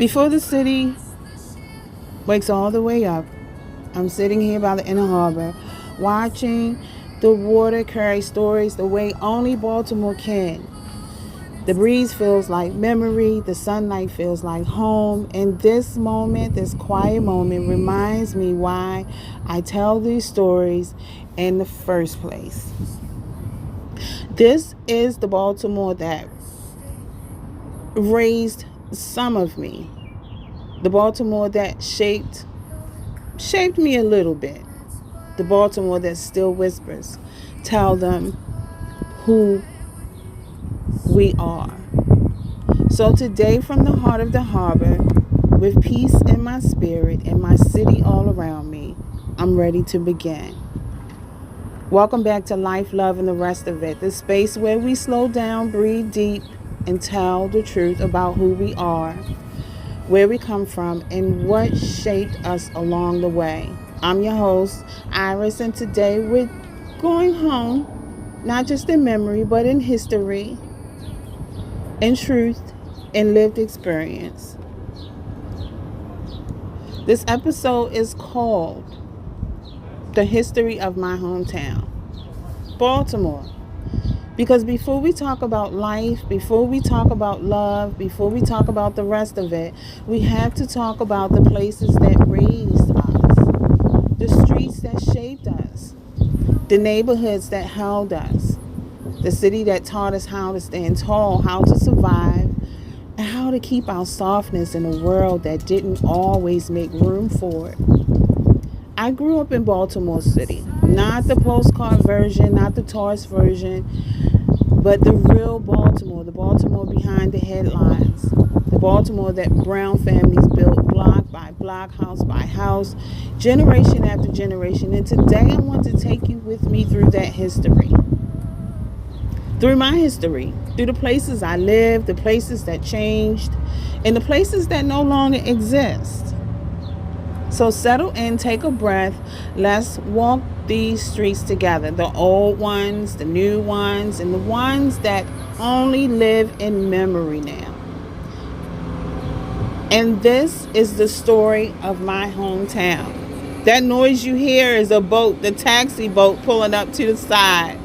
Before the city wakes all the way up, I'm sitting here by the inner harbor, watching the water carry stories the way only Baltimore can. The breeze feels like memory, the sunlight feels like home, and this moment, this quiet moment, reminds me why I tell these stories in the first place. This is the Baltimore that raised some of me. The Baltimore that shaped me a little bit. The Baltimore that still whispers, tell them who we are. So today, from the heart of the harbor, with peace in my spirit and my city all around me, I'm ready to begin. Welcome back to Life, Love, and the Rest of It, the space where we slow down, breathe deep, and tell the truth about who we are, where we come from, and what shaped us along the way. I'm your host, Iris, and today we're going home, not just in memory, but in history, in truth, and lived experience. This episode is called The History of My Hometown, Baltimore. Because before we talk about life, before we talk about love, before we talk about the rest of it, we have to talk about the places that raised us, the streets that shaped us, the neighborhoods that held us, the city that taught us how to stand tall, how to survive, and how to keep our softness in a world that didn't always make room for it. I grew up in Baltimore City, not the postcard version, not the tourist version, but the real Baltimore, the Baltimore behind the headlines, the Baltimore that brown families built block by block, house by house, generation after generation. And today I want to take you with me through that history. Through my history, through the places I lived, the places that changed, and the places that no longer exist. So settle in, take a breath. Let's walk these streets together. The old ones, the new ones, and the ones that only live in memory now. And this is the story of my hometown. That noise you hear is a boat, the taxi boat pulling up to the side.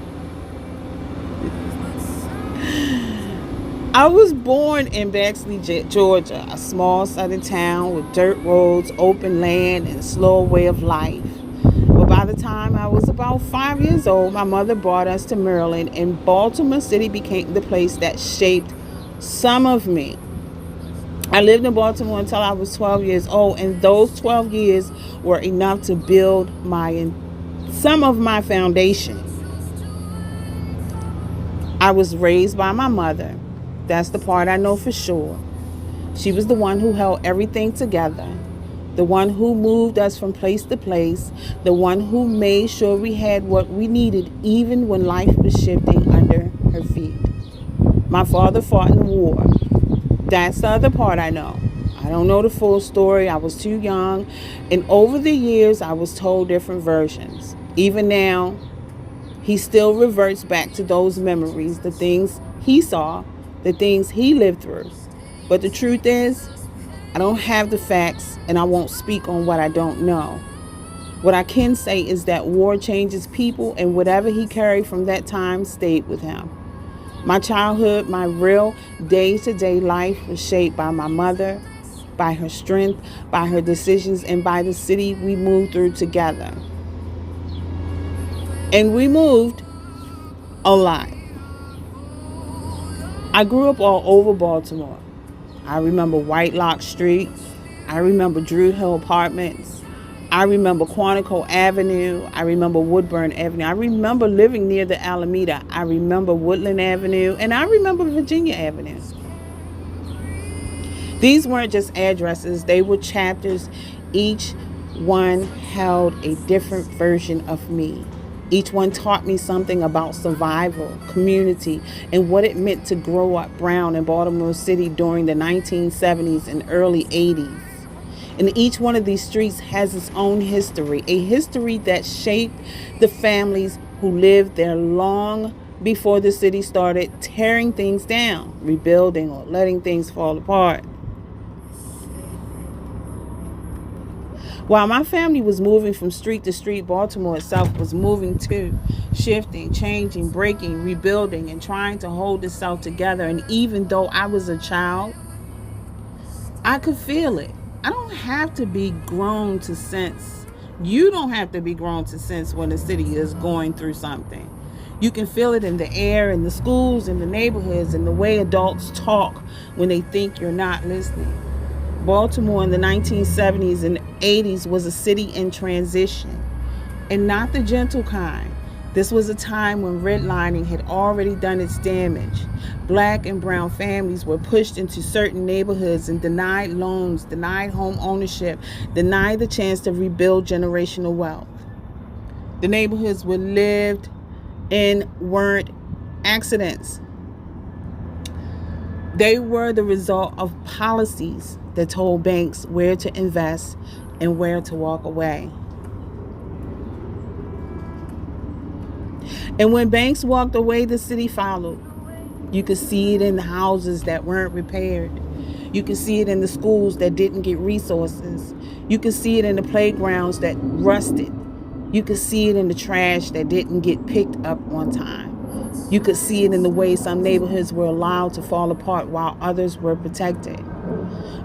I was born in Bexley, Georgia, a small southern town with dirt roads, open land, and a slow way of life. But by the time I was about 5 years old, my mother brought us to Maryland, and Baltimore City became the place that shaped some of me. I lived in Baltimore until I was 12 years old, and those 12 years were enough to build some of my foundation. I was raised by my mother. That's the part I know for sure. She was the one who held everything together, the one who moved us from place to place, the one who made sure we had what we needed even when life was shifting under her feet. My father fought in the war. That's the other part I know. I don't know the full story. I was too young. And over the years, I was told different versions. Even now, he still reverts back to those memories, the things he saw, the things he lived through. But the truth is, I don't have the facts, and I won't speak on what I don't know. What I can say is that war changes people, and whatever he carried from that time stayed with him. My childhood, my real day-to-day life was shaped by my mother, by her strength, by her decisions, and by the city we moved through together. And we moved a lot. I grew up all over Baltimore. I remember Whitelock Street. I remember Drew Hill Apartments. I remember Quantico Avenue. I remember Woodburn Avenue. I remember living near the Alameda. I remember Woodland Avenue. And I remember Virginia Avenue. These weren't just addresses. They were chapters. Each one held a different version of me. Each one taught me something about survival, community, and what it meant to grow up brown in Baltimore City during the 1970s and early 80s. And each one of these streets has its own history, a history that shaped the families who lived there long before the city started tearing things down, rebuilding, or letting things fall apart. While my family was moving from street to street, Baltimore itself was moving too, shifting, changing, breaking, rebuilding, and trying to hold itself together. And even though I was a child, I could feel it. I don't have to be grown to sense. You don't have to be grown to sense when the city is going through something. You can feel it in the air, in the schools, in the neighborhoods, in the way adults talk when they think you're not listening. Baltimore in the 1970s and 80s was a city in transition, and not the gentle kind. This was a time when redlining had already done its damage. Black and brown families were pushed into certain neighborhoods and denied loans, denied home ownership, denied the chance to rebuild generational wealth. The neighborhoods we lived in weren't accidents. They were the result of policies that told banks where to invest and where to walk away. And when banks walked away, the city followed. You could see it in the houses that weren't repaired. You could see it in the schools that didn't get resources. You could see it in the playgrounds that rusted. You could see it in the trash that didn't get picked up on time. You could see it in the way some neighborhoods were allowed to fall apart while others were protected.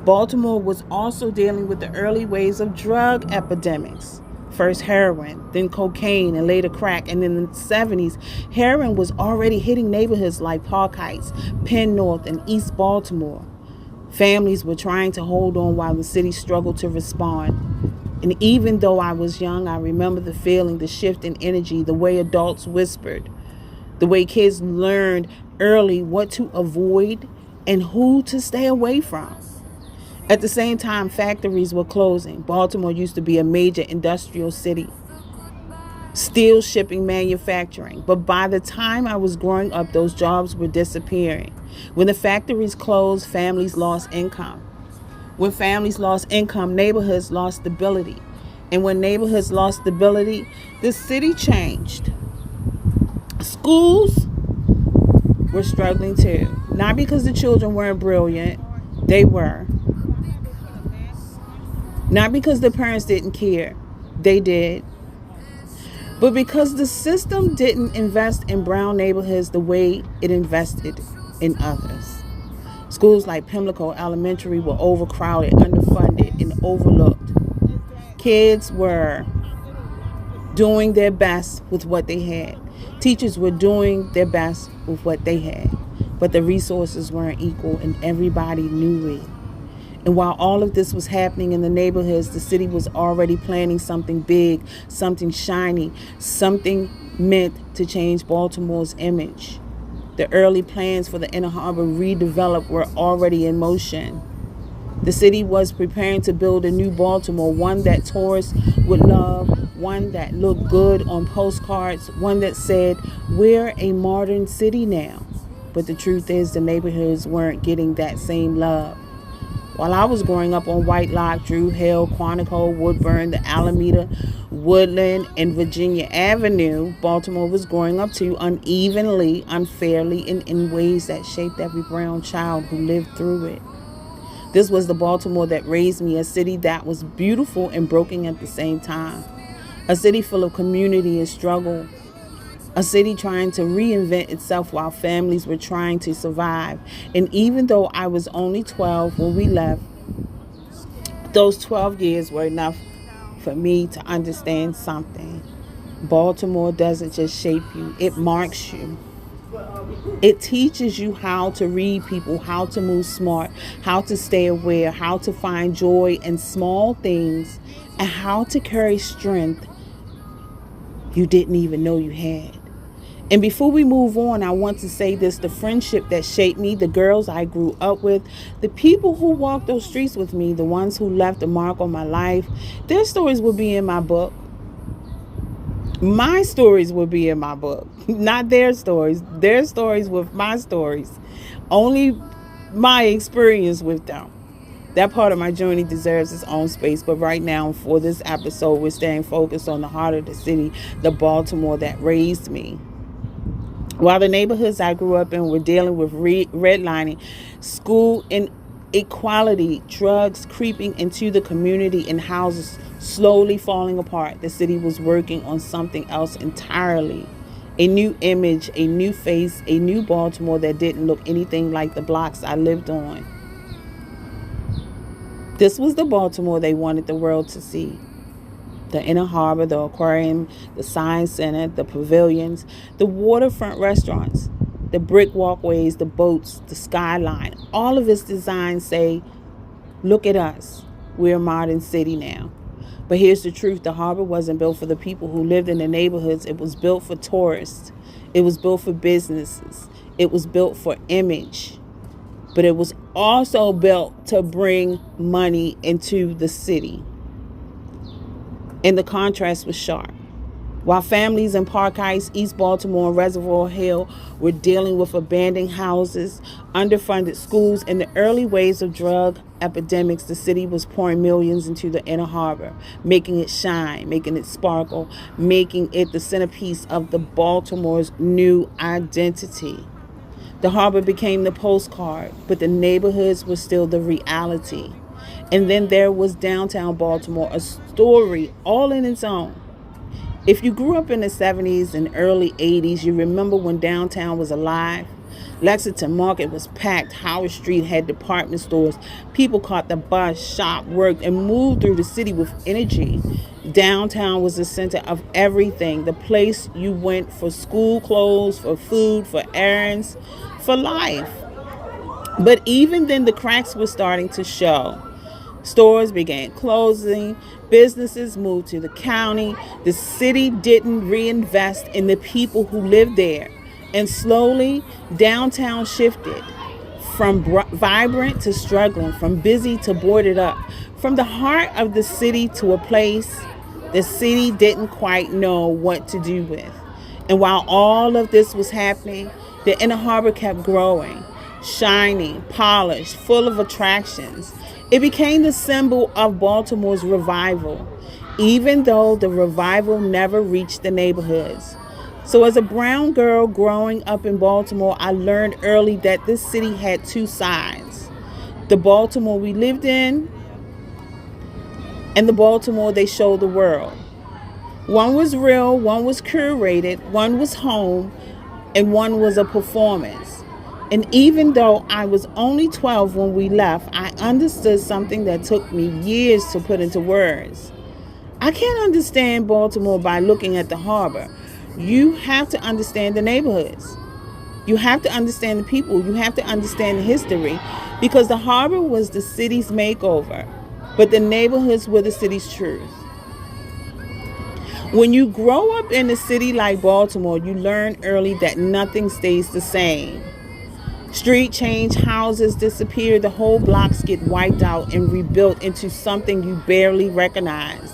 Baltimore was also dealing with the early waves of drug epidemics. First heroin, then cocaine, and later crack. And in the 70s, heroin was already hitting neighborhoods like Park Heights, Penn North, and East Baltimore. Families were trying to hold on while the city struggled to respond. And even though I was young, I remember the feeling, the shift in energy, the way adults whispered, the way kids learned early what to avoid and who to stay away from. At the same time, factories were closing. Baltimore used to be a major industrial city, steel shipping, manufacturing. But by the time I was growing up, those jobs were disappearing. When the factories closed, families lost income. When families lost income, neighborhoods lost stability. And when neighborhoods lost stability, the city changed. Schools were struggling too. Not because the children weren't brilliant, they were. Not because the parents didn't care, they did. But because the system didn't invest in brown neighborhoods the way it invested in others. Schools like Pimlico Elementary were overcrowded, underfunded, and overlooked. Kids were doing their best with what they had. Teachers were doing their best with what they had. But the resources weren't equal, and everybody knew it. And while all of this was happening in the neighborhoods, the city was already planning something big, something shiny, something meant to change Baltimore's image. The early plans for the Inner Harbor redevelop were already in motion. The city was preparing to build a new Baltimore, one that tourists would love, one that looked good on postcards, one that said, "We're a modern city now." But the truth is, the neighborhoods weren't getting that same love. While I was growing up on White Lock, Drew Hill, Quantico, Woodburn, the Alameda, Woodland, and Virginia Avenue, Baltimore was growing up too unevenly, unfairly, and in ways that shaped every brown child who lived through it. This was the Baltimore that raised me, a city that was beautiful and broken at the same time. A city full of community and struggle. A city trying to reinvent itself while families were trying to survive. And even though I was only 12 when we left, those 12 years were enough for me to understand something. Baltimore doesn't just shape you, it marks you. It teaches you how to read people, how to move smart, how to stay aware, how to find joy in small things, and how to carry strength you didn't even know you had. And before we move on, I want to say this: the friendship that shaped me, the girls I grew up with, the people who walked those streets with me, the ones who left a mark on my life, their stories will be in my book. My stories will be in my book, not their stories. Their stories with my stories. Only my experience with them. That part of my journey deserves its own space. But right now, for this episode, we're staying focused on the heart of the city, the Baltimore that raised me. While the neighborhoods I grew up in were dealing with redlining, school equality, drugs creeping into the community, and houses slowly falling apart. The city was working on something else entirely. A new image, a new face, a new Baltimore that didn't look anything like the blocks I lived on. This was the Baltimore they wanted the world to see. The inner harbor, the aquarium, the science center, the pavilions, the waterfront restaurants, the brick walkways, the boats, the skyline. All of its designs say, look at us. We're a modern city now. But here's the truth. The harbor wasn't built for the people who lived in the neighborhoods. It was built for tourists. It was built for businesses. It was built for image. But it was also built to bring money into the city. And the contrast was sharp. While families in Park Heights, East Baltimore, and Reservoir Hill were dealing with abandoned houses, underfunded schools, and the early waves of drug epidemics, the city was pouring millions into the inner harbor, making it shine, making it sparkle, making it the centerpiece of the Baltimore's new identity. The harbor became the postcard, but the neighborhoods were still the reality. And then there was downtown Baltimore, a story all in its own. If you grew up in the 70s and early 80s, you remember when downtown was alive. Lexington Market was packed. Howard Street had department stores. People caught the bus, shopped, worked, and moved through the city with energy. Downtown was the center of everything, the place you went for school clothes, for food, for errands, for life. But even then, the cracks were starting to show. Stores began closing, businesses moved to the county, the city didn't reinvest in the people who lived there, and slowly downtown shifted from vibrant to struggling, from busy to boarded up, from the heart of the city to a place the city didn't quite know what to do with. And while all of this was happening, the inner harbor kept growing, shining, polished, full of attractions. It became the symbol of Baltimore's revival, even though the revival never reached the neighborhoods. So as a brown girl growing up in Baltimore, I learned early that this city had two sides. The Baltimore we lived in and the Baltimore they showed the world. One was real, one was curated, one was home, and one was a performance. And even though I was only 12 when we left, I understood something that took me years to put into words. I can't understand Baltimore by looking at the harbor. You have to understand the neighborhoods. You have to understand the people. You have to understand the history, because the harbor was the city's makeover, but the neighborhoods were the city's truth. When you grow up in a city like Baltimore, you learn early that nothing stays the same. Street change, houses disappear, the whole blocks get wiped out and rebuilt into something you barely recognize.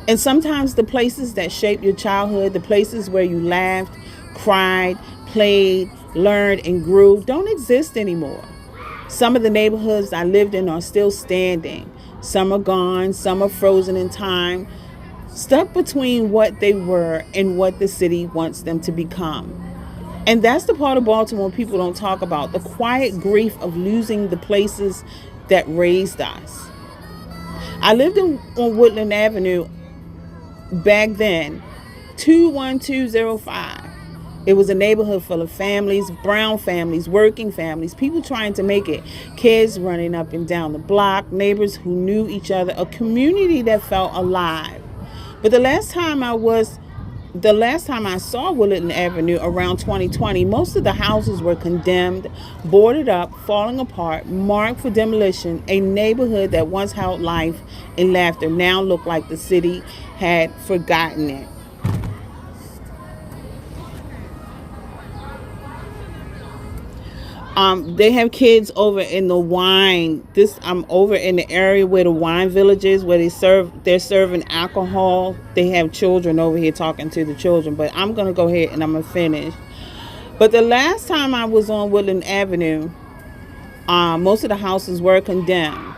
And sometimes the places that shaped your childhood, the places where you laughed, cried, played, learned, and grew, don't exist anymore. Some of the neighborhoods I lived in are still standing. Some are gone, some are frozen in time, stuck between what they were and what the city wants them to become. And that's the part of Baltimore people don't talk about, the quiet grief of losing the places that raised us. I lived on Woodland Avenue back then, 21205. It was a neighborhood full of families, brown families, working families, people trying to make it, kids running up and down the block, neighbors who knew each other, a community that felt alive. But the last time I saw Woodland Avenue around 2020, most of the houses were condemned, boarded up, falling apart, marked for demolition. A neighborhood that once held life and laughter now looked like the city had forgotten it. They have kids over in the wine. I'm over in the area where the wine village is, where they're serving alcohol. They have children over here talking to the children, but I'm gonna go ahead and I'm gonna finish. But the last time I was on Woodland Avenue, most of the houses were condemned.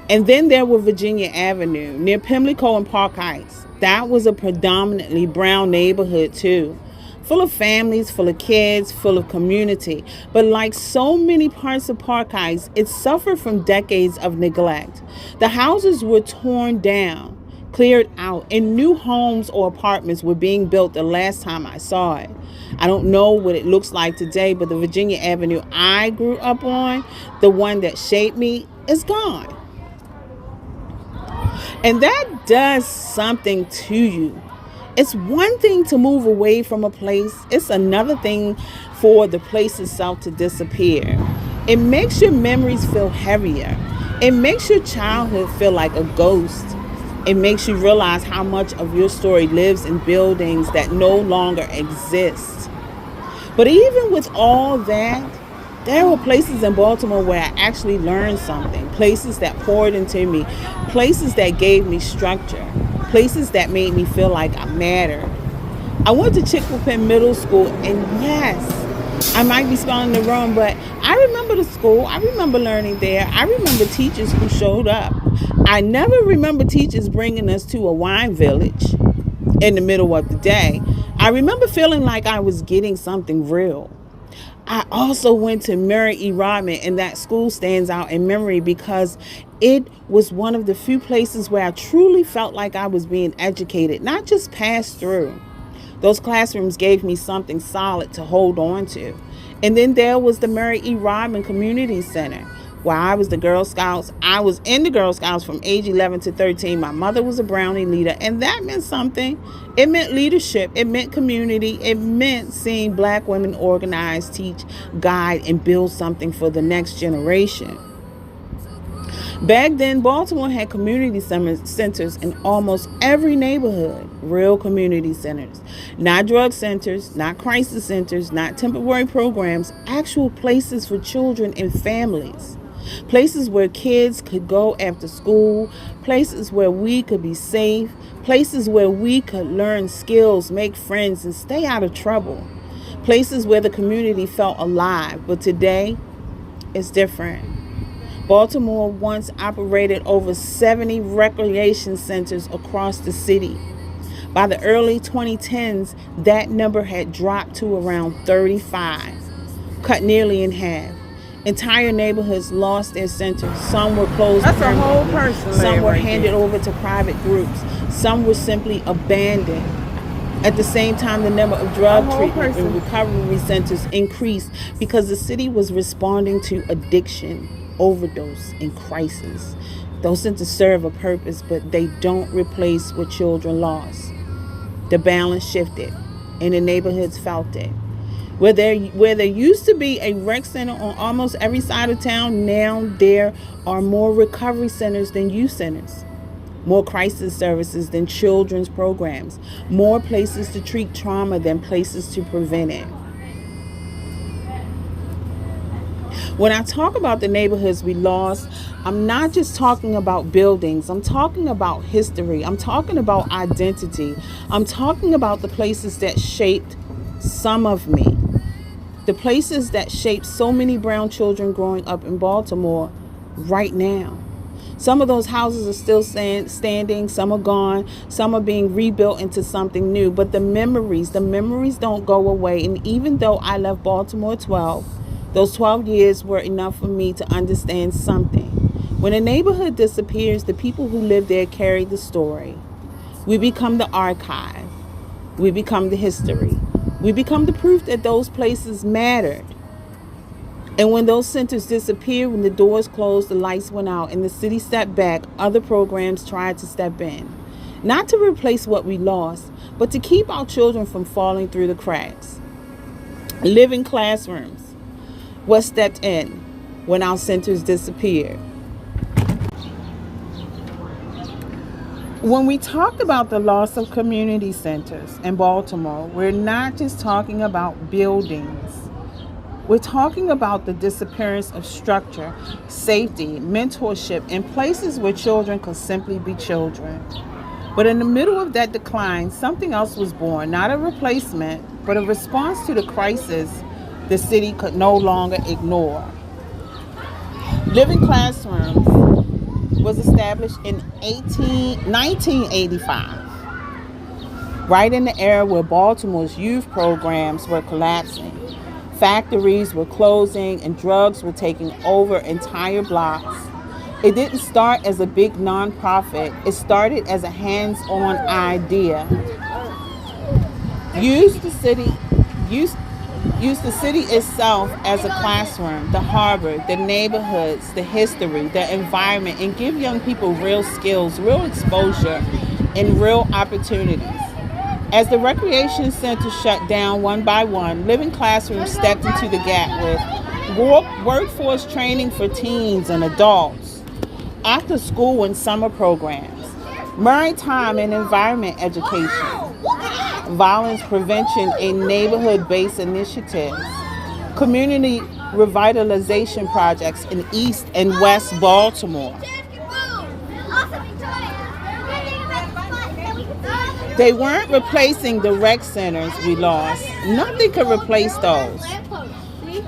And then there were Virginia Avenue near Pimlico and Park Heights. That was a predominantly brown neighborhood too. full of families, full of kids, full of community. But like so many parts of Parkeyes, it suffered from decades of neglect. The houses were torn down, cleared out, and new homes or apartments were being built the last time I saw it. I don't know what it looks like today, but the Virginia Avenue I grew up on, the one that shaped me, is gone. And that does something to you. It's one thing to move away from a place. It's another thing for the place itself to disappear. It makes your memories feel heavier. It makes your childhood feel like a ghost. It makes you realize how much of your story lives in buildings that no longer exist. But even with all that, there were places in Baltimore where I actually learned something. Places that poured into me. Places that gave me structure. Places that made me feel like I mattered. I went to Chicopee Middle School, and yes, I might be spelling it wrong, but I remember the school. I remember learning there. I remember teachers who showed up. I never remember teachers bringing us to a wine village in the middle of the day. I remember feeling like I was getting something real. I also went to Mary E. Rodman, and that school stands out in memory because it was one of the few places where I truly felt like I was being educated, not just passed through. Those classrooms gave me something solid to hold on to. And then there was the Mary E. Rodman Community Center, where I was the Girl Scouts. I was in the Girl Scouts from age 11 to 13. My mother was a Brownie leader, and that meant something. It meant leadership. It meant community. It meant seeing Black women organize, teach, guide, and build something for the next generation. Back then, Baltimore had community centers in almost every neighborhood. Real community centers. Not drug centers, not crisis centers, not temporary programs. Actual places for children and families. Places where kids could go after school. Places where we could be safe. Places where we could learn skills, make friends, and stay out of trouble. Places where the community felt alive. But today, it's different. Baltimore once operated over 70 recreation centers across the city. By the early 2010s, that number had dropped to around 35, cut nearly in half. Entire neighborhoods lost their centers. Some were closed That's a whole permanently. person. Some were right handed there. over to private groups. Some were simply abandoned. At the same time, the number of drug treatment and recovery centers increased because the city was responding to addiction, overdose, and crisis. Those centers serve a purpose, but they don't replace what children lost. The balance shifted, and the neighborhoods felt it. Where there used to be a rec center on almost every side of town, now there are more recovery centers than youth centers, more crisis services than children's programs, more places to treat trauma than places to prevent it. When I talk about the neighborhoods we lost, I'm not just talking about buildings. I'm talking about history. I'm talking about identity. I'm talking about the places that shaped some of me. The places that shaped so many brown children growing up in Baltimore right now. Some of those houses are still standing. Some are gone. Some are being rebuilt into something new. But the memories don't go away. And even though I left Baltimore 12, those 12 years were enough for me to understand something. When a neighborhood disappears, the people who live there carry the story. We become the archive. We become the history. We become the proof that those places mattered. And when those centers disappeared, when the doors closed, the lights went out, and the city stepped back, other programs tried to step in. Not to replace what we lost, but to keep our children from falling through the cracks. Living classrooms. What stepped in when our centers disappeared? When we talk about the loss of community centers in Baltimore, we're not just talking about buildings. We're talking about the disappearance of structure, safety, mentorship, and places where children could simply be children. But in the middle of that decline, something else was born, not a replacement, but a response to the crisis the city could no longer ignore. Living Classrooms was established in 1985. right in the era where Baltimore's youth programs were collapsing. Factories were closing and drugs were taking over entire blocks. It didn't start as a big nonprofit. It started as a hands-on idea. Use the city, use, use the city itself as a classroom, the harbor, the neighborhoods, the history, the environment, and give young people real skills, real exposure, and real opportunities. As the recreation center shut down one by one, living classrooms stepped into the gap with workforce training for teens and adults, after school and summer programs, maritime and environment education, violence prevention and neighborhood-based initiatives, community revitalization projects in East and West Baltimore. They weren't replacing the rec centers we lost. Nothing could replace those.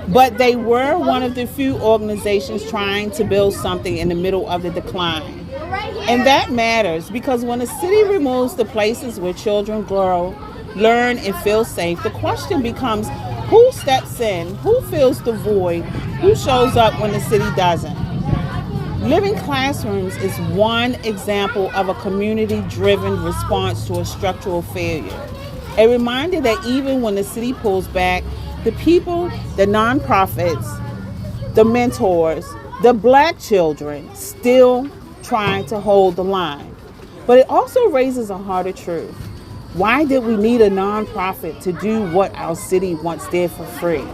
But they were one of the few organizations trying to build something in the middle of the decline. And that matters because when a city removes the places where children grow, learn, and feel safe, the question becomes who steps in, who fills the void, who shows up when the city doesn't. Living Classrooms is one example of a community-driven response to a structural failure. A reminder that even when the city pulls back, the people, the nonprofits, the mentors, the black children still trying to hold the line. But it also raises a harder truth. Why did we need a nonprofit to do what our city once did for free?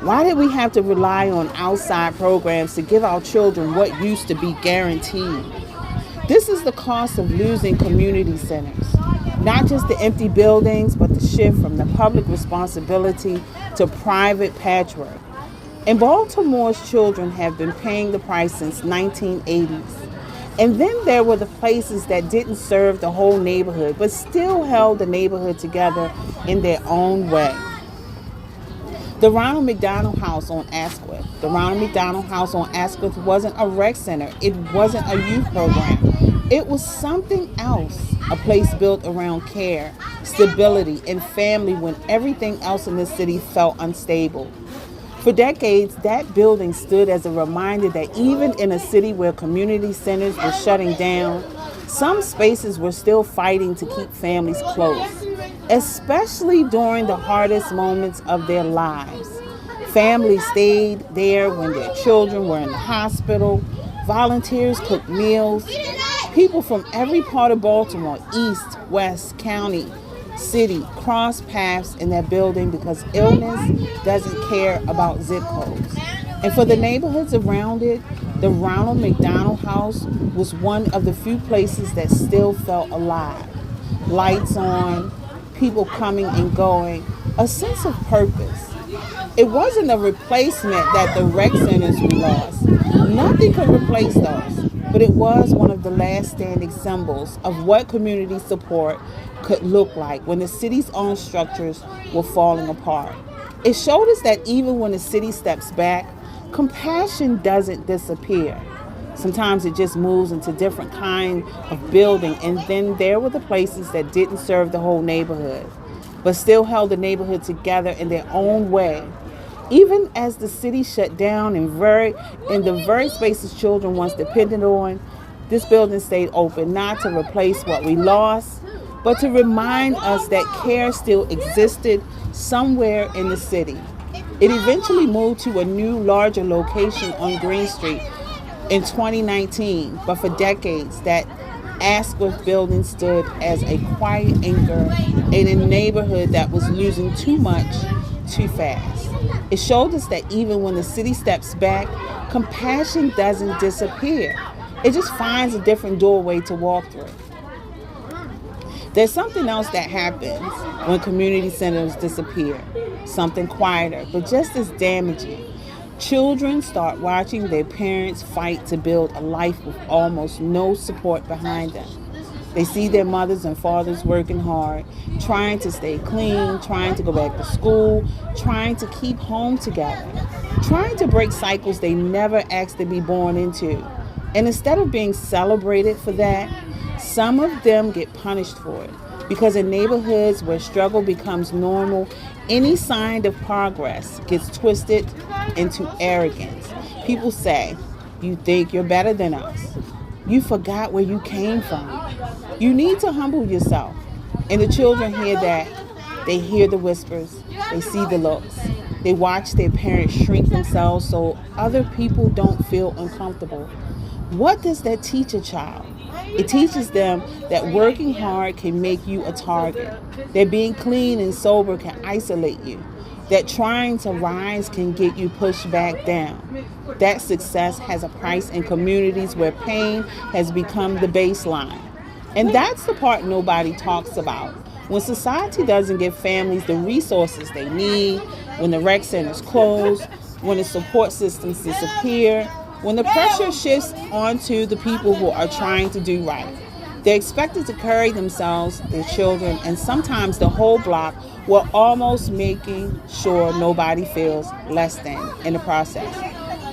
Why did we have to rely on outside programs to give our children what used to be guaranteed? This is the cost of losing community centers. Not just the empty buildings, but the shift from the public responsibility to private patchwork. And Baltimore's children have been paying the price since 1980s. And then there were the places that didn't serve the whole neighborhood, but still held the neighborhood together in their own way. The Ronald McDonald House on Asquith. The Ronald McDonald House on Asquith wasn't a rec center. It wasn't a youth program. It was something else, a place built around care, stability, and family when everything else in the city felt unstable. For decades, that building stood as a reminder that even in a city where community centers were shutting down, some spaces were still fighting to keep families close, especially during the hardest moments of their lives. Families stayed there when their children were in the hospital. Volunteers cooked meals. People from every part of Baltimore, East, West, County, City, crossed paths in that building because illness doesn't care about zip codes. And for the neighborhoods around it, the Ronald McDonald House was one of the few places that still felt alive. Lights on, people coming and going, a sense of purpose. It wasn't a replacement that the rec centers we lost. Nothing could replace those, but it was one of the last standing symbols of what community support could look like when the city's own structures were falling apart. It showed us that even when the city steps back, compassion doesn't disappear. Sometimes it just moves into different kind of building, and then there were the places that didn't serve the whole neighborhood, but still held the neighborhood together in their own way. Even as the city shut down in the very spaces children once depended on, this building stayed open, not to replace what we lost, but to remind us that care still existed somewhere in the city. It eventually moved to a new, larger location on Green Street in 2019, but for decades, that Asquith building stood as a quiet anchor in a neighborhood that was losing too much, too fast. It showed us that even when the city steps back, compassion doesn't disappear. It just finds a different doorway to walk through. There's something else that happens when community centers disappear. Something quieter, but just as damaging. Children start watching their parents fight to build a life with almost no support behind them. They see their mothers and fathers working hard, trying to stay clean, trying to go back to school, trying to keep home together, trying to break cycles they never asked to be born into. And instead of being celebrated for that, some of them get punished for it. Because in neighborhoods where struggle becomes normal, any sign of progress gets twisted into arrogance. People say, "You think you're better than us. You forgot where you came from. You need to humble yourself." And the children hear that. They hear the whispers. They see the looks. They watch their parents shrink themselves so other people don't feel uncomfortable. What does that teach a child? It teaches them that working hard can make you a target, that being clean and sober can isolate you, that trying to rise can get you pushed back down, that success has a price in communities where pain has become the baseline. And that's the part nobody talks about. When society doesn't give families the resources they need, when the rec centers close, when the support systems disappear, when the pressure shifts onto the people who are trying to do right, they're expected to carry themselves, their children, and sometimes the whole block while almost making sure nobody feels less than in the process.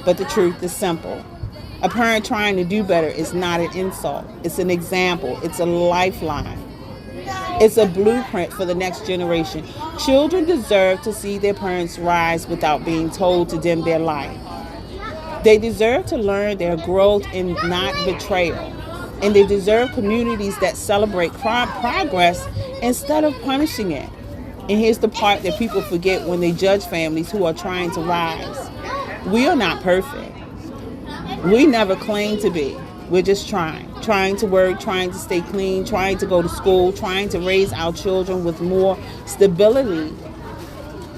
But the truth is simple. A parent trying to do better is not an insult. It's an example. It's a lifeline. It's a blueprint for the next generation. Children deserve to see their parents rise without being told to dim their light. They deserve to learn their growth and not betrayal. And they deserve communities that celebrate progress instead of punishing it. And here's the part that people forget when they judge families who are trying to rise. We are not perfect. We never claim to be. We're just trying to work, trying to stay clean, trying to go to school, trying to raise our children with more stability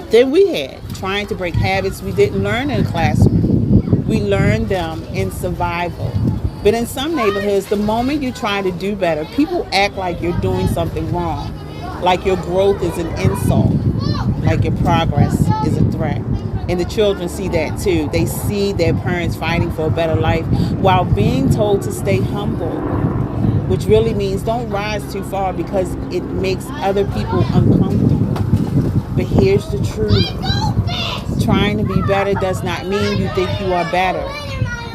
than we had, trying to break habits we didn't learn in a classroom. We learned them in survival. But in some neighborhoods, the moment you try to do better, people act like you're doing something wrong, like your growth is an insult, like your progress is a threat. And the children see that too. They see their parents fighting for a better life while being told to stay humble, which really means don't rise too far because it makes other people uncomfortable. But here's the truth. Trying to be better does not mean you think you are better.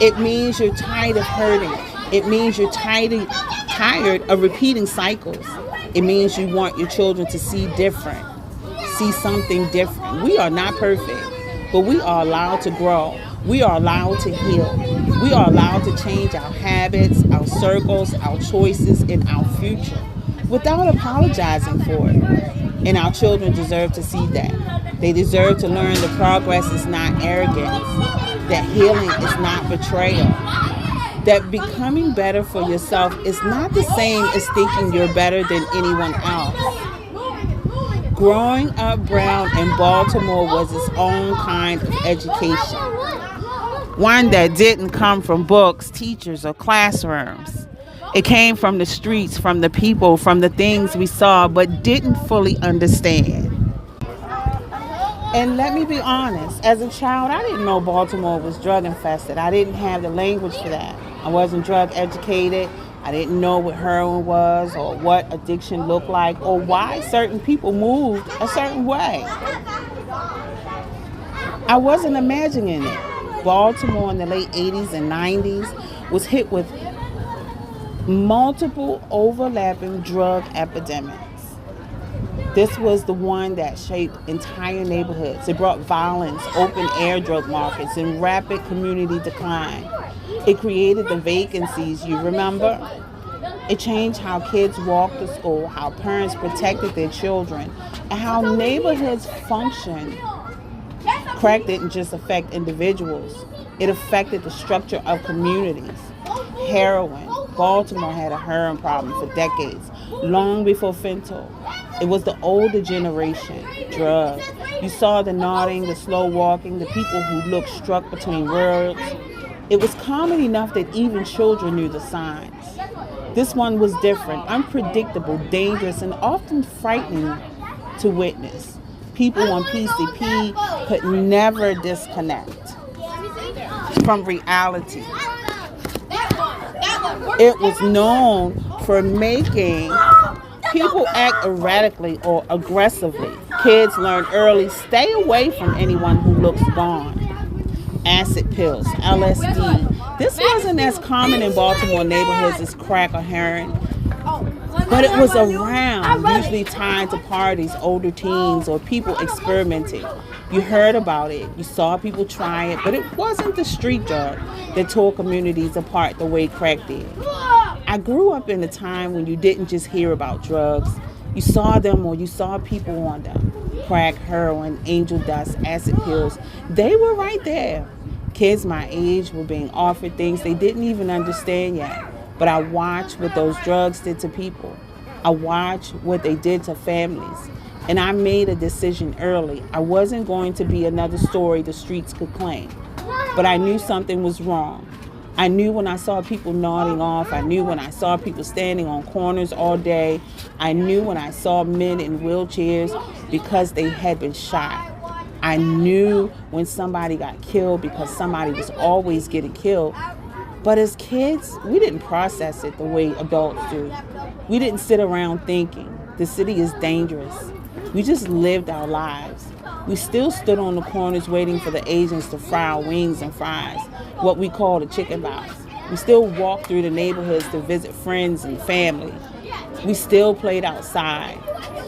It means you're tired of hurting. It means you're tired of repeating cycles. It means you want your children to see different, see something different. We are not perfect. But we are allowed to grow. We are allowed to heal. We are allowed to change our habits, our circles, our choices, and our future without apologizing for it. And our children deserve to see that. They deserve to learn that progress is not arrogance, that healing is not betrayal, that becoming better for yourself is not the same as thinking you're better than anyone else. Growing up brown in Baltimore was its own kind of education. One that didn't come from books, teachers, or classrooms. It came from the streets, from the people, from the things we saw but didn't fully understand. And let me be honest, as a child, I didn't know Baltimore was drug infested. I didn't have the language for that. I wasn't drug educated. I didn't know what heroin was or what addiction looked like or why certain people moved a certain way. I wasn't imagining it. Baltimore in the late 80s and 90s was hit with multiple overlapping drug epidemics. This was the one that shaped entire neighborhoods. It brought violence, open air drug markets, and rapid community decline. It created the vacancies you remember. It changed how kids walked to school, how parents protected their children, and how neighborhoods functioned. Crack didn't just affect individuals. It affected the structure of communities. Heroin. Baltimore had a heroin problem for decades, long before fentanyl. It was the older generation drug. You saw the nodding, the slow walking, the people who looked struck between worlds. It was common enough that even children knew the signs. This one was different, unpredictable, dangerous, and often frightening to witness. People on PCP could never disconnect from reality. It was known for making people act erratically or aggressively. Kids learn early, stay away from anyone who looks gone. Acid pills, LSD. This wasn't as common in Baltimore neighborhoods as crack or heroin. But it was around, usually tied to parties, older teens, or people experimenting. You heard about it, you saw people try it, but it wasn't the street drug that tore communities apart the way crack did. I grew up in a time when you didn't just hear about drugs, you saw them or you saw people on them. Crack, heroin, angel dust, acid pills, they were right there. Kids my age were being offered things they didn't even understand yet. But I watched what those drugs did to people. I watched what they did to families. And I made a decision early. I wasn't going to be another story the streets could claim. But I knew something was wrong. I knew when I saw people nodding off. I knew when I saw people standing on corners all day. I knew when I saw men in wheelchairs because they had been shot. I knew when somebody got killed because somebody was always getting killed. But as kids, we didn't process it the way adults do. We didn't sit around thinking, the city is dangerous. We just lived our lives. We still stood on the corners waiting for the Asians to fry our wings and fries, what we call the chicken box. We still walked through the neighborhoods to visit friends and family. We still played outside.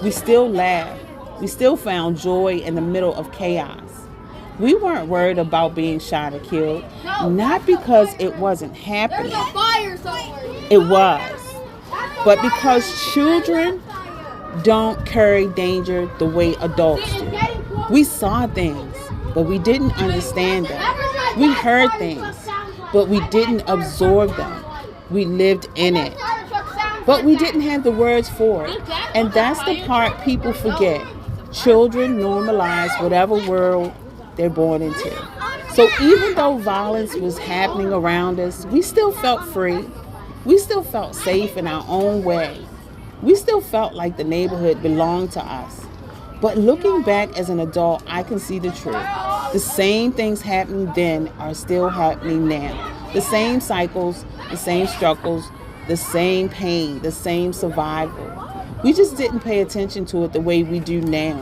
We still laughed. We still found joy in the middle of chaos. We weren't worried about being shot or killed, not because it wasn't happening. It was. But because children don't carry danger the way adults do. We saw things, but we didn't understand them. We heard things, but we didn't absorb them. We lived in it, but we didn't have the words for it. And that's the part people forget. Children normalize whatever world they're born into. So even though violence was happening around us, we still felt free. We still felt safe in our own way. We still felt like the neighborhood belonged to us. But looking back as an adult, I can see the truth. The same things happening then are still happening now. The same cycles, the same struggles, the same pain, the same survival. We just didn't pay attention to it the way we do now.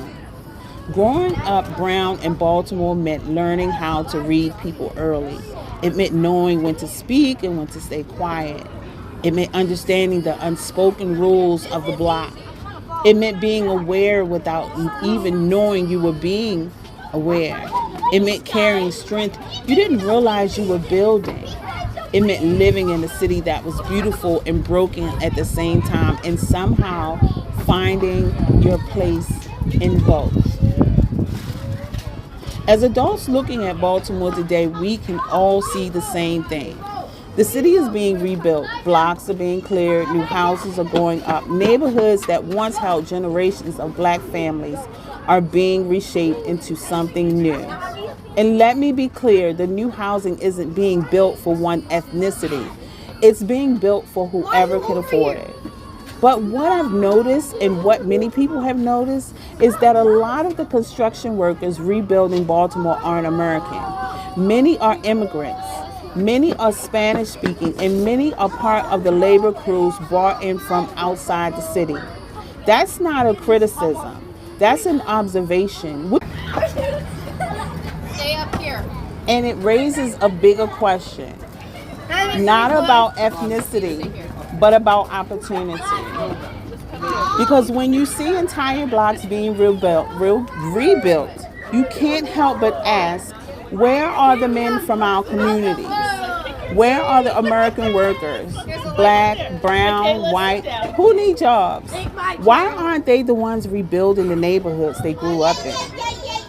Growing up brown in Baltimore meant learning how to read people early. It meant knowing when to speak and when to stay quiet. It meant understanding the unspoken rules of the block. It meant being aware without even knowing you were being aware. It meant carrying strength you didn't realize you were building. It meant living in a city that was beautiful and broken at the same time, and somehow finding your place in both. As adults looking at Baltimore today, we can all see the same thing. The city is being rebuilt. Blocks are being cleared. New houses are going up. Neighborhoods that once held generations of black families are being reshaped into something new. And let me be clear, the new housing isn't being built for one ethnicity. It's being built for whoever can afford it. But what I've noticed, and what many people have noticed, is that a lot of the construction workers rebuilding Baltimore aren't American. Many are immigrants. Many are Spanish speaking, and many are part of the labor crews brought in from outside the city. That's not a criticism. That's an observation. Stay up here. And it raises a bigger question. Not about ethnicity, but about opportunity. Because when you see entire blocks being rebuilt, you can't help but ask, where are the men from our communities? Where are the American workers? Black, brown, white, who need jobs? Why aren't they the ones rebuilding the neighborhoods they grew up in?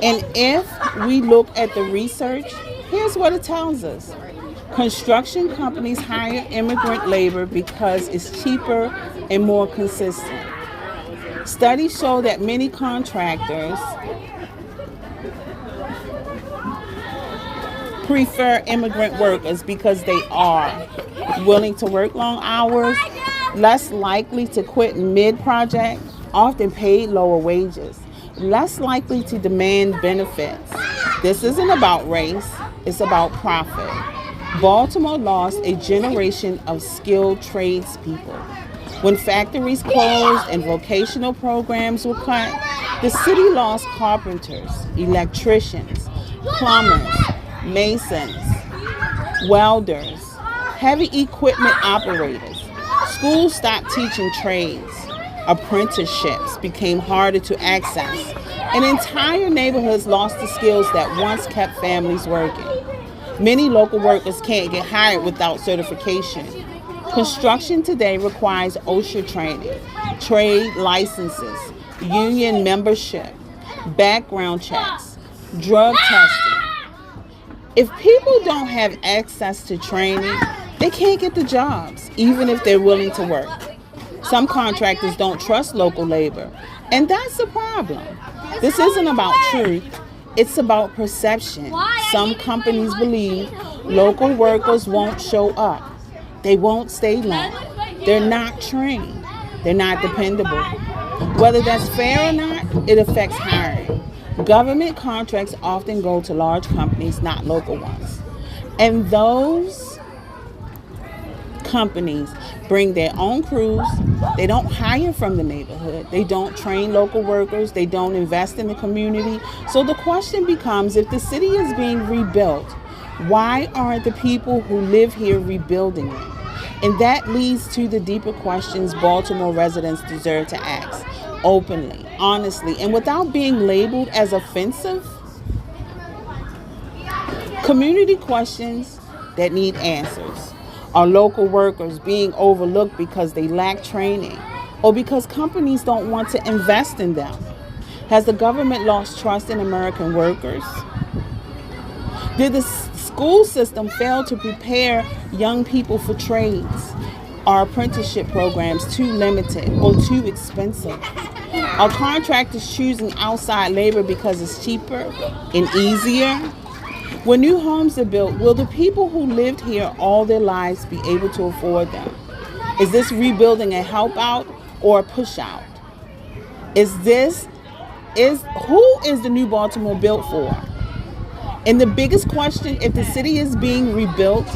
And if we look at the research, here's what it tells us. Construction companies hire immigrant labor because it's cheaper and more consistent. Studies show that many contractors prefer immigrant workers because they are willing to work long hours, less likely to quit mid-project, often paid lower wages, less likely to demand benefits. This isn't about race, it's about profit. Baltimore lost a generation of skilled tradespeople. When factories closed and vocational programs were cut, the city lost carpenters, electricians, plumbers, masons, welders, heavy equipment operators. Schools stopped teaching trades. Apprenticeships became harder to access, and entire neighborhoods lost the skills that once kept families working. Many local workers can't get hired without certification. Construction today requires OSHA training, trade licenses, union membership, background checks, drug testing. If people don't have access to training, they can't get the jobs, even if they're willing to work. Some contractors don't trust local labor, and that's a problem. This isn't about truth, it's about perception. Some companies believe local workers won't show up. They won't stay long. They're not trained. They're not dependable. Whether that's fair or not, it affects hiring. Government contracts often go to large companies, not local ones. And those companies bring their own crews. They don't hire from the neighborhood. They don't train local workers. They don't invest in the community. So the question becomes, if the city is being rebuilt, why aren't the people who live here rebuilding it? And that leads to the deeper questions Baltimore residents deserve to ask, openly, honestly, and without being labeled as offensive. Community questions that need answers. Are local workers being overlooked because they lack training or because companies don't want to invest in them? Has the government lost trust in American workers? Did the school system fail to prepare young people for trades? Are apprenticeship programs too limited or too expensive? Are contractors choosing outside labor because it's cheaper and easier? When new homes are built, will the people who lived here all their lives be able to afford them? Is this rebuilding a help out or a push out? Who is the new Baltimore built for? And the biggest question, if the city is being rebuilt,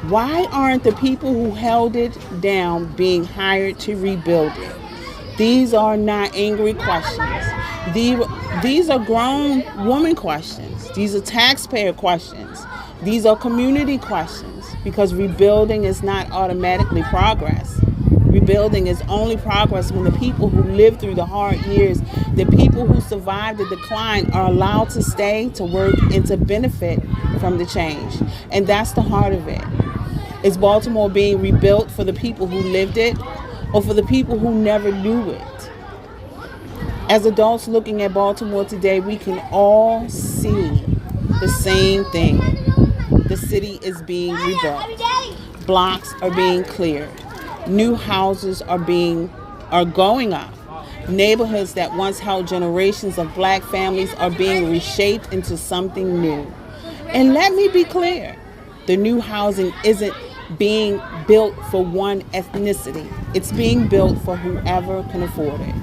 why aren't the people who held it down being hired to rebuild it? These are not angry questions. These are grown woman questions. These are taxpayer questions. These are community questions, because rebuilding is not automatically progress. Rebuilding is only progress when the people who lived through the hard years, the people who survived the decline, are allowed to stay, to work, and to benefit from the change. And that's the heart of it. Is Baltimore being rebuilt for the people who lived it, or for the people who never knew it? As adults looking at Baltimore today, we can all see the same thing. The city is being rebuilt. Blocks are being cleared. New houses are going up. Neighborhoods that once held generations of black families are being reshaped into something new. And let me be clear, the new housing isn't being built for one ethnicity. It's being built for whoever can afford it.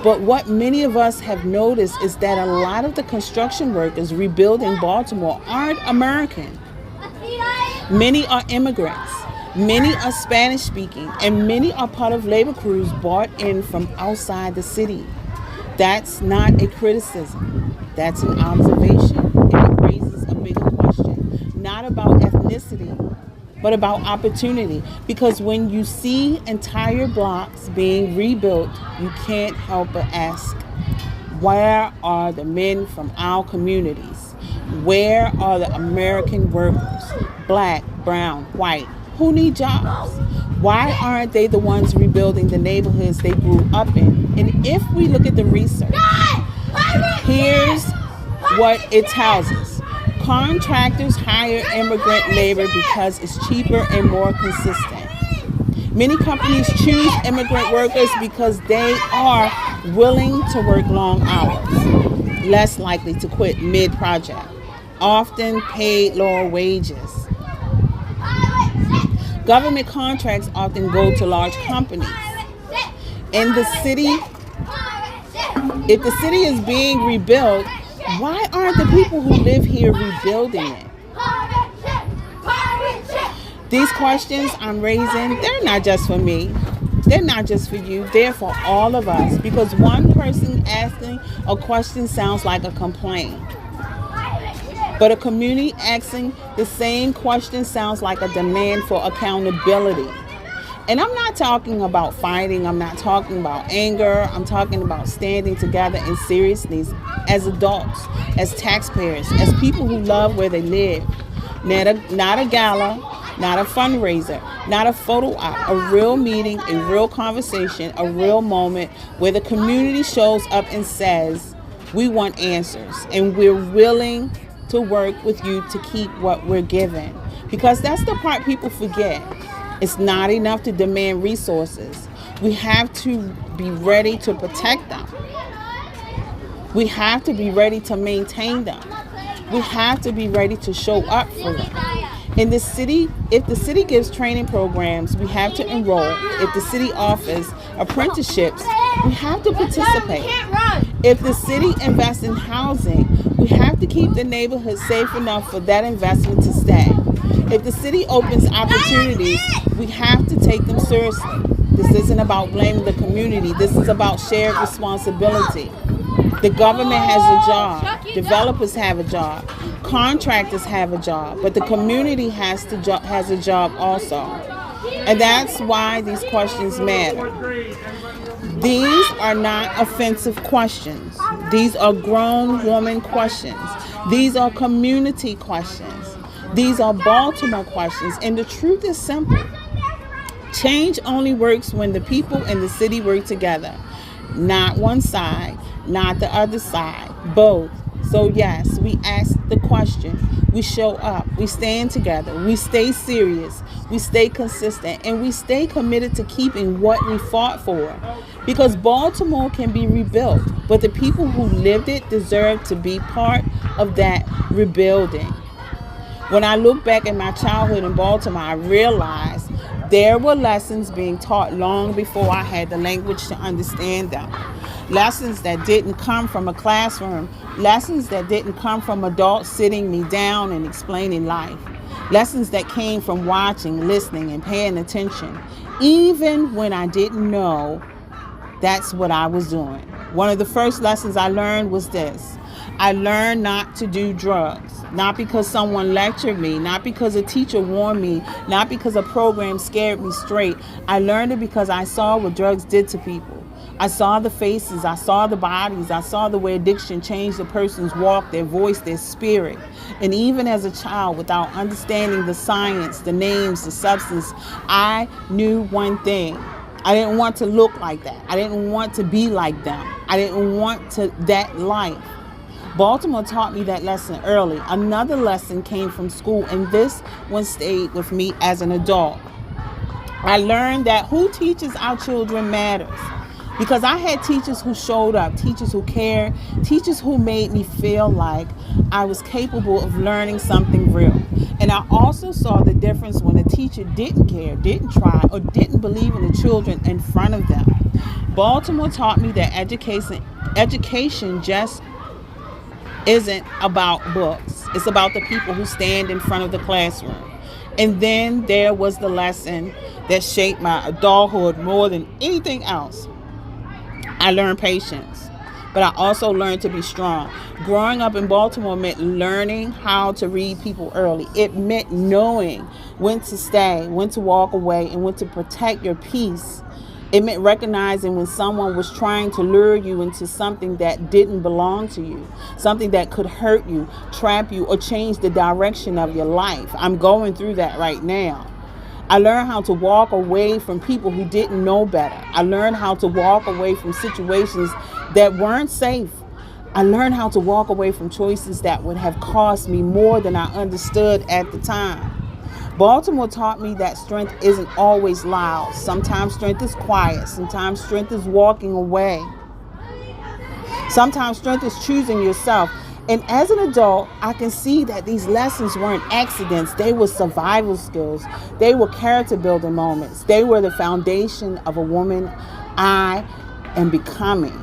But what many of us have noticed is that a lot of the construction workers rebuilding Baltimore aren't American. Many are immigrants. Many are Spanish speaking, and many are part of labor crews brought in from outside the city. That's not a criticism. That's an observation, and it raises a bigger question, not about ethnicity, but about opportunity. Because when you see entire blocks being rebuilt, you can't help but ask, where are the men from our communities? Where are the American workers, black, brown, white, who need jobs? Why aren't they the ones rebuilding the neighborhoods they grew up in? And if we look at the research, here's what it tells us. Contractors hire immigrant labor because it's cheaper and more consistent. Many companies choose immigrant workers because they are willing to work long hours, less likely to quit mid-project, often paid lower wages. Government contracts often go to large companies. In the city, if the city is being rebuilt, why aren't the people who live here rebuilding it? These questions I'm raising, they're not just for me. They're not just for you. They're for all of us. Because one person asking a question sounds like a complaint. But a community asking the same question sounds like a demand for accountability. And I'm not talking about fighting. I'm not talking about anger. I'm talking about standing together in seriousness as adults, as taxpayers, as people who love where they live. Not a gala, not a fundraiser, not a photo op, a real meeting, a real conversation, a real moment where the community shows up and says, we want answers and we're willing to work with you to keep what we're given. Because that's the part people forget. It's not enough to demand resources. We have to be ready to protect them. We have to be ready to maintain them. We have to be ready to show up for them. In the city, if the city gives training programs, we have to enroll. If the city offers apprenticeships, we have to participate. If the city invests in housing, we have to keep the neighborhood safe enough for that investment to stay. If the city opens opportunities, we have to take them seriously. This isn't about blaming the community. This is about shared responsibility. The government has a job. Developers have a job. Contractors have a job. But the community has a job also. And that's why these questions matter. These are not offensive questions. These are grown woman questions. These are community questions. These are Baltimore questions. And the truth is simple. Change only works when the people in the city work together. Not one side, not the other side, both. So yes, we ask the question, we show up, we stand together, we stay serious, we stay consistent, and we stay committed to keeping what we fought for. Because Baltimore can be rebuilt, but the people who lived it deserve to be part of that rebuilding. When I look back at my childhood in Baltimore, I realized there were lessons being taught long before I had the language to understand them. Lessons that didn't come from a classroom. Lessons that didn't come from adults sitting me down and explaining life. Lessons that came from watching, listening, and paying attention. Even when I didn't know that's what I was doing. One of the first lessons I learned was this. I learned not to do drugs. Not because someone lectured me, not because a teacher warned me, not because a program scared me straight. I learned it because I saw what drugs did to people. I saw the faces, I saw the bodies, I saw the way addiction changed a person's walk, their voice, their spirit. And even as a child, without understanding the science, the names, the substance, I knew one thing. I didn't want to look like that. I didn't want to be like them. I didn't want that life. Baltimore taught me that lesson early. Another lesson came from school, and this one stayed with me as an adult. I learned that who teaches our children matters. Because I had teachers who showed up, teachers who cared, teachers who made me feel like I was capable of learning something real. And I also saw the difference when a teacher didn't care, didn't try, or didn't believe in the children in front of them. Baltimore taught me that education just isn't about books. It's about the people who stand in front of the classroom. And then there was the lesson that shaped my adulthood more than anything else. I learned patience, but I also learned to be strong. Growing up in Baltimore meant learning how to read people early. It meant knowing when to stay, when to walk away, and when to protect your peace. It meant recognizing when someone was trying to lure you into something that didn't belong to you, something that could hurt you, trap you, or change the direction of your life. I'm going through that right now. I learned how to walk away from people who didn't know better. I learned how to walk away from situations that weren't safe. I learned how to walk away from choices that would have cost me more than I understood at the time. Baltimore taught me that strength isn't always loud. Sometimes strength is quiet. Sometimes strength is walking away. Sometimes strength is choosing yourself. And as an adult, I can see that these lessons weren't accidents. They were survival skills. They were character building moments. They were the foundation of a woman I am becoming.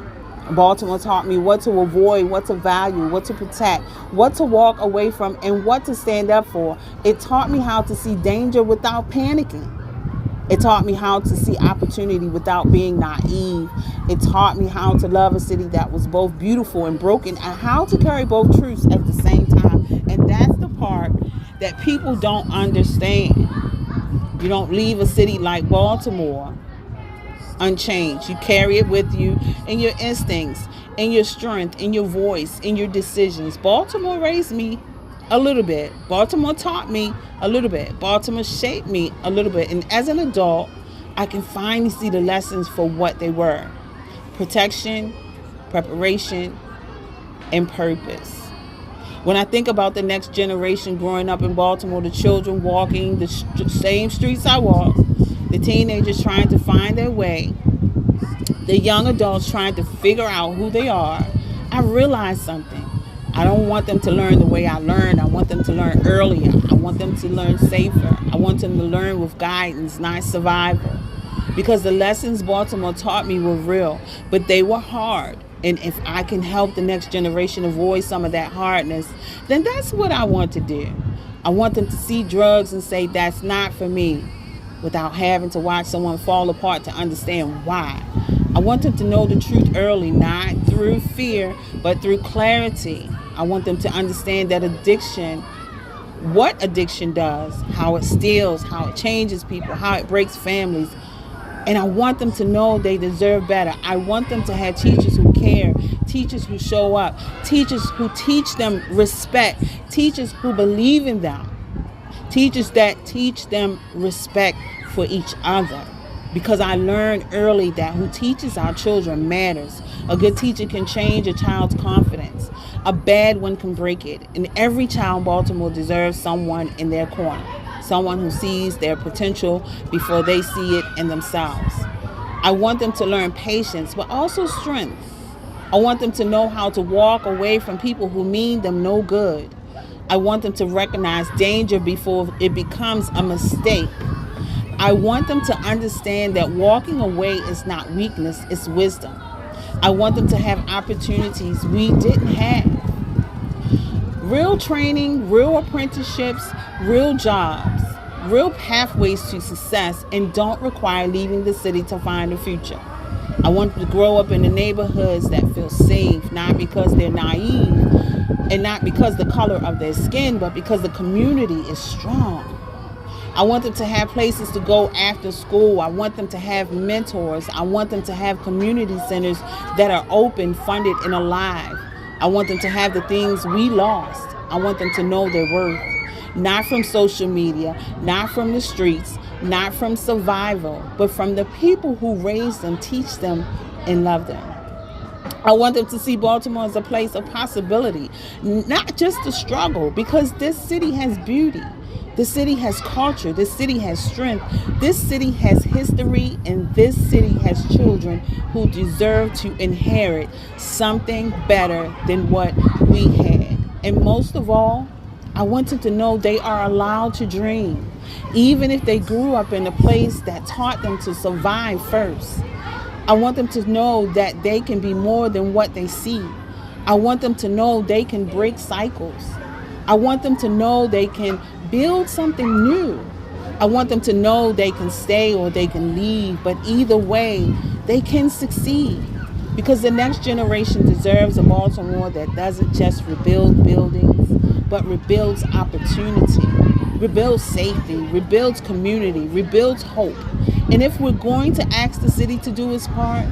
Baltimore taught me what to avoid, what to value, what to protect, what to walk away from, and what to stand up for. It taught me how to see danger without panicking. It taught me how to see opportunity without being naive. It taught me how to love a city that was both beautiful and broken, and how to carry both truths at the same time. And that's the part that people don't understand. You don't leave a city like Baltimore unchanged. You carry it with you in your instincts, in your strength, in your voice, in your decisions. Baltimore raised me a little bit. Baltimore taught me a little bit. Baltimore shaped me a little bit. And as an adult, I can finally see the lessons for what they were: protection, preparation, and purpose. When I think about the next generation growing up in Baltimore, the children walking the same streets I walk, the teenagers trying to find their way, the young adults trying to figure out who they are, I realized something. I don't want them to learn the way I learned. I want them to learn earlier. I want them to learn safer. I want them to learn with guidance, not survival. Because the lessons Baltimore taught me were real, but they were hard. And if I can help the next generation avoid some of that hardness, then that's what I want to do. I want them to see drugs and say, that's not for me, without having to watch someone fall apart to understand why. I want them to know the truth early, not through fear, but through clarity. I want them to understand that addiction, what addiction does, how it steals, how it changes people, how it breaks families. And I want them to know they deserve better. I want them to have teachers who care, teachers who show up, teachers who teach them respect, teachers who believe in them, teachers that teach them respect for each other. Because I learned early that who teaches our children matters. A good teacher can change a child's confidence. A bad one can break it. And every child in Baltimore deserves someone in their corner. Someone who sees their potential before they see it in themselves. I want them to learn patience, but also strength. I want them to know how to walk away from people who mean them no good. I want them to recognize danger before it becomes a mistake. I want them to understand that walking away is not weakness, it's wisdom. I want them to have opportunities we didn't have. Real training, real apprenticeships, real jobs, real pathways to success, and don't require leaving the city to find a future. I want them to grow up in the neighborhoods that feel safe, not because they're naive and not because the color of their skin, but because the community is strong. I want them to have places to go after school. I want them to have mentors. I want them to have community centers that are open, funded, and alive. I want them to have the things we lost. I want them to know their worth. Not from social media, not from the streets, not from survival, but from the people who raised them, teach them, and love them. I want them to see Baltimore as a place of possibility, not just a struggle, because this city has beauty. This city has culture. This city has strength. This city has history, and this city has children who deserve to inherit something better than what we had. And most of all, I want them to know they are allowed to dream, even if they grew up in a place that taught them to survive first. I want them to know that they can be more than what they see. I want them to know they can break cycles. I want them to know they can build something new. I want them to know they can stay or they can leave, but either way, they can succeed. Because the next generation deserves a Baltimore that doesn't just rebuild buildings, but rebuilds opportunity, rebuilds safety, rebuilds community, rebuilds hope. And if we're going to ask the city to do its part,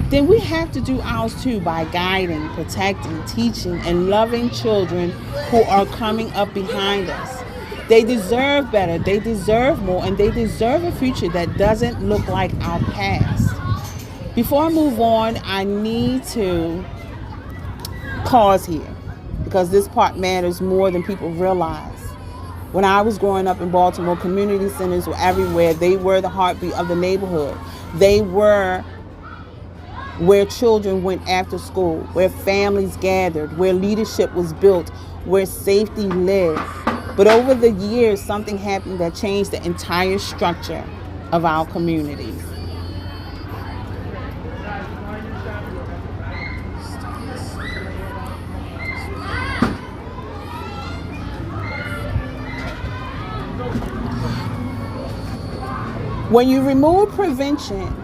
then we have to do ours too by guiding, protecting, teaching, and loving children who are coming up behind us. They deserve better, they deserve more, and they deserve a future that doesn't look like our past. Before I move on, I need to pause here because this part matters more than people realize. When I was growing up in Baltimore, community centers were everywhere. They were the heartbeat of the neighborhood. They were where children went after school, where families gathered, where leadership was built, where safety lived. But over the years, something happened that changed the entire structure of our communities. When you remove prevention,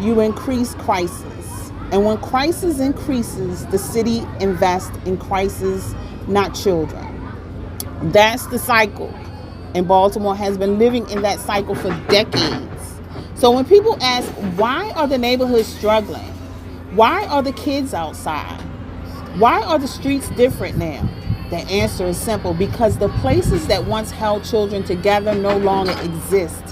you increase crisis. And when crisis increases, the city invests in crisis, not children. That's the cycle. And Baltimore has been living in that cycle for decades. So when people ask, why are the neighborhoods struggling? Why are the kids outside? Why are the streets different now? The answer is simple: because the places that once held children together no longer exist.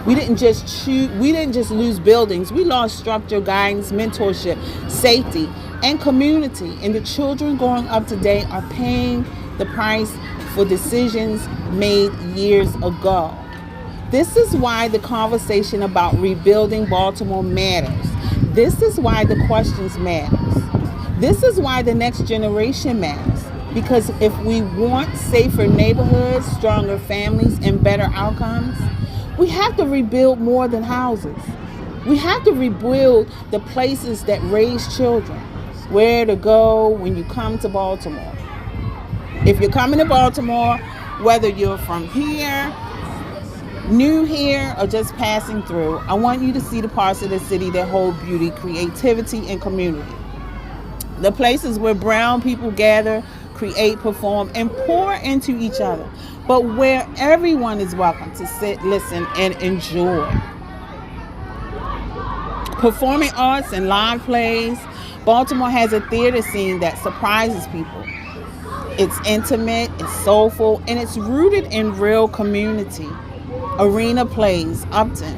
We didn't just lose buildings, we lost structure, guidance, mentorship, safety, and community. And the children growing up today are paying the price for decisions made years ago. This is why the conversation about rebuilding Baltimore matters. This is why the questions matter. This is why the next generation matters. Because if we want safer neighborhoods, stronger families, and better outcomes, we have to rebuild more than houses. We have to rebuild the places that raise children. Where to go when you come to Baltimore. If you're coming to Baltimore, whether you're from here, new here, or just passing through, I want you to see the parts of the city that hold beauty, creativity, and community. The places where brown people gather, create, perform, and pour into each other, but where everyone is welcome to sit, listen, and enjoy. Performing arts and live plays. Baltimore has a theater scene that surprises people. It's intimate, it's soulful, and it's rooted in real community. Arena Plays, Upton,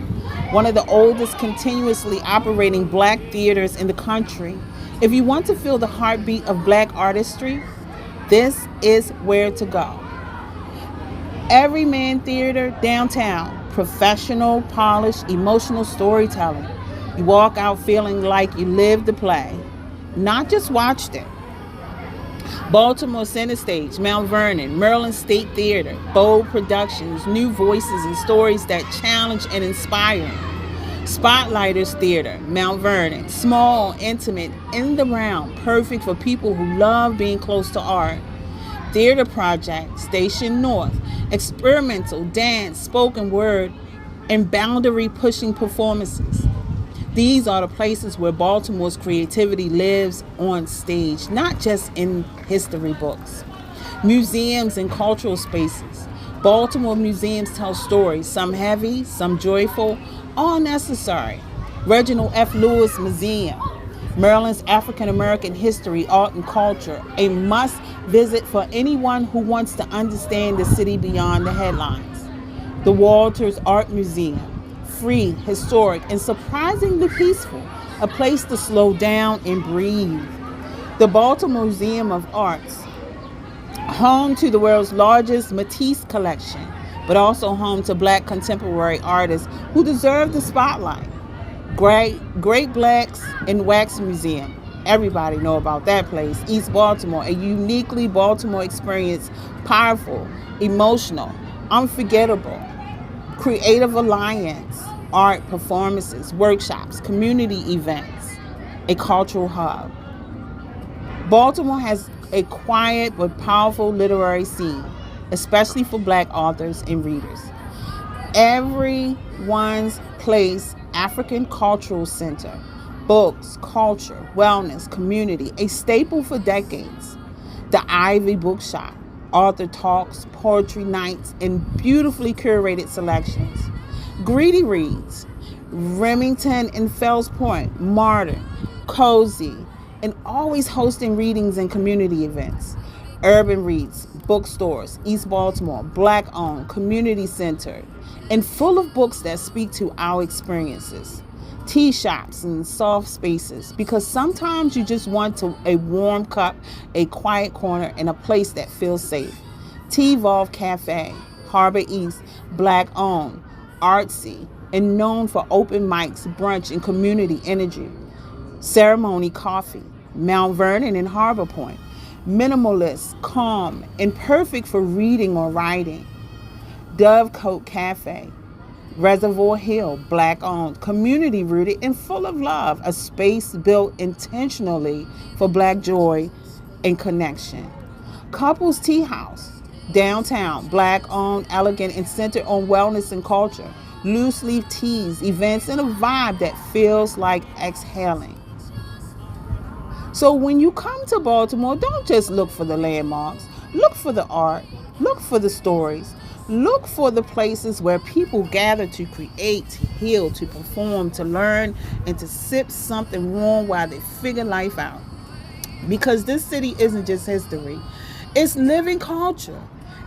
one of the oldest continuously operating black theaters in the country. If you want to feel the heartbeat of black artistry, this is where to go. Everyman Theater, downtown. Professional, polished, emotional storytelling. You walk out feeling like you lived the play, not just watched it. Baltimore Center Stage, Mount Vernon, Maryland State Theater, bold productions, new voices and stories that challenge and inspire. Spotlighters Theater, Mount Vernon, small, intimate, in the round, perfect for people who love being close to art. Theater Project, Station North, experimental, dance, spoken word, and boundary pushing performances. These are the places where Baltimore's creativity lives on stage, not just in history books. Museums and cultural spaces. Baltimore museums tell stories, some heavy, some joyful, all necessary. Reginald F. Lewis Museum, Maryland's African American history, art, and culture, a must visit for anyone who wants to understand the city beyond the headlines. The Walters Art Museum, free, historic, and surprisingly peaceful, a place to slow down and breathe. The Baltimore Museum of Arts, home to the world's largest Matisse collection, but also home to black contemporary artists who deserve the spotlight. Great Blacks in Wax Museum. Everybody know about that place. East Baltimore, a uniquely Baltimore experience, powerful, emotional, unforgettable. Creative Alliance, art performances, workshops, community events, a cultural hub. Baltimore has a quiet but powerful literary scene, especially for black authors and readers. Everyone's Place African Cultural Center, books, culture, wellness, community, a staple for decades. The Ivy Bookshop, author talks, poetry nights, and beautifully curated selections. Greedy Reads, Remington and Fells Point, modern, cozy, and always hosting readings and community events. Urban Reads, bookstores, East Baltimore, black-owned, community-centered, and full of books that speak to our experiences. Tea shops and soft spaces, because sometimes you just want a warm cup, a quiet corner, and a place that feels safe. T-Volve Cafe, Harbor East, black-owned, artsy, and known for open mics, brunch, and community energy. Ceremony Coffee, Mount Vernon and Harbor Point, minimalist, calm, and perfect for reading or writing. Dovecote Cafe, Reservoir Hill, black-owned, community-rooted, and full of love, a space built intentionally for black joy and connection. Couples Tea House, downtown, black-owned, elegant, and centered on wellness and culture. Loose-leaf teas, events, and a vibe that feels like exhaling. So when you come to Baltimore, don't just look for the landmarks. Look for the art. Look for the stories. Look for the places where people gather to create, to heal, to perform, to learn, and to sip something warm while they figure life out. Because this city isn't just history, it's living culture.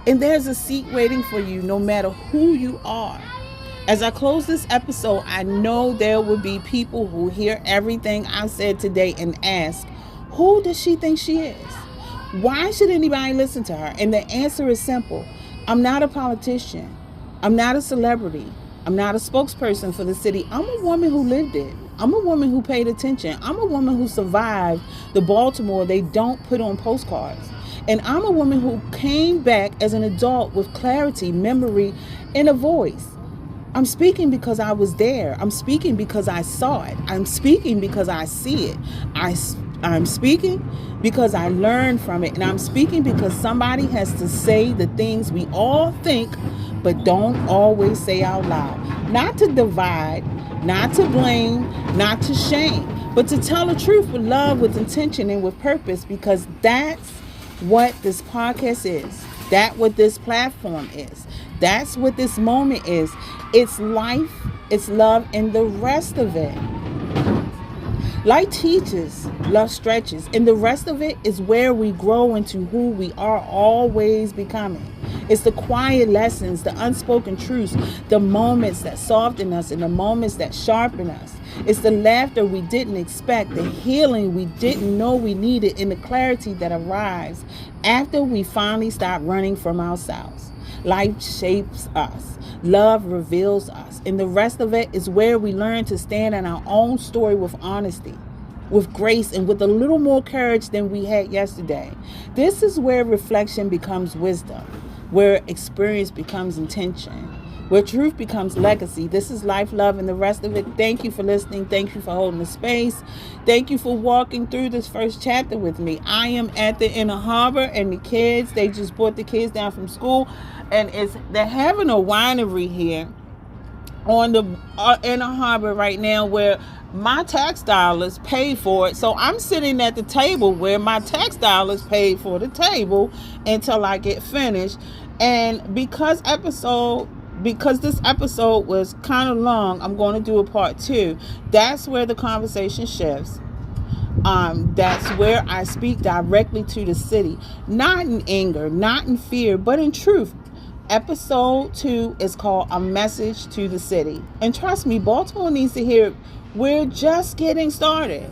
And there's a seat waiting for you no matter who you are. As I close this episode, I know there will be people who hear everything I said today and ask, who does she think she is? Why should anybody listen to her? And the answer is simple. I'm not a politician. I'm not a celebrity. I'm not a spokesperson for the city. I'm a woman who lived it. I'm a woman who paid attention. I'm a woman who survived the Baltimore they don't put on postcards. And I'm a woman who came back as an adult with clarity, memory, and a voice. I'm speaking because I was there. I'm speaking because I saw it. I'm speaking because I see it. I'm speaking because I learned from it. And I'm speaking because somebody has to say the things we all think but don't always say out loud. Not to divide, not to blame, not to shame, but to tell the truth with love, with intention, and with purpose, because that's what this podcast is. That's what this platform is. That's what this moment is. It's life, it's love, and the rest of it. Life teaches, love stretches, and the rest of it is where we grow into who we are always becoming. It's the quiet lessons, the unspoken truths, the moments that soften us and the moments that sharpen us. It's the laughter we didn't expect, the healing we didn't know we needed, and the clarity that arrives after we finally stop running from ourselves. Life shapes us. Love reveals us. And the rest of it is where we learn to stand in our own story with honesty, with grace, and with a little more courage than we had yesterday. This is where reflection becomes wisdom, where experience becomes intention, where truth becomes legacy. This is life, love, and the rest of it. Thank you for listening. Thank you for holding the space. Thank you for walking through this first chapter with me. I am at the Inner Harbor, and the kids, they just brought the kids down from school, and they're having a winery here on the Inner Harbor right now where my tax dollars paid for it. So I'm sitting at the table where my tax dollars paid for the table until I get finished. And because this episode was kind of long, I'm going to do a part 2. That's where the conversation shifts. That's where I speak directly to the city, not in anger, not in fear, but in truth. Episode 2 is called A Message to the City. And trust me, Baltimore needs to hear it. We're just getting started.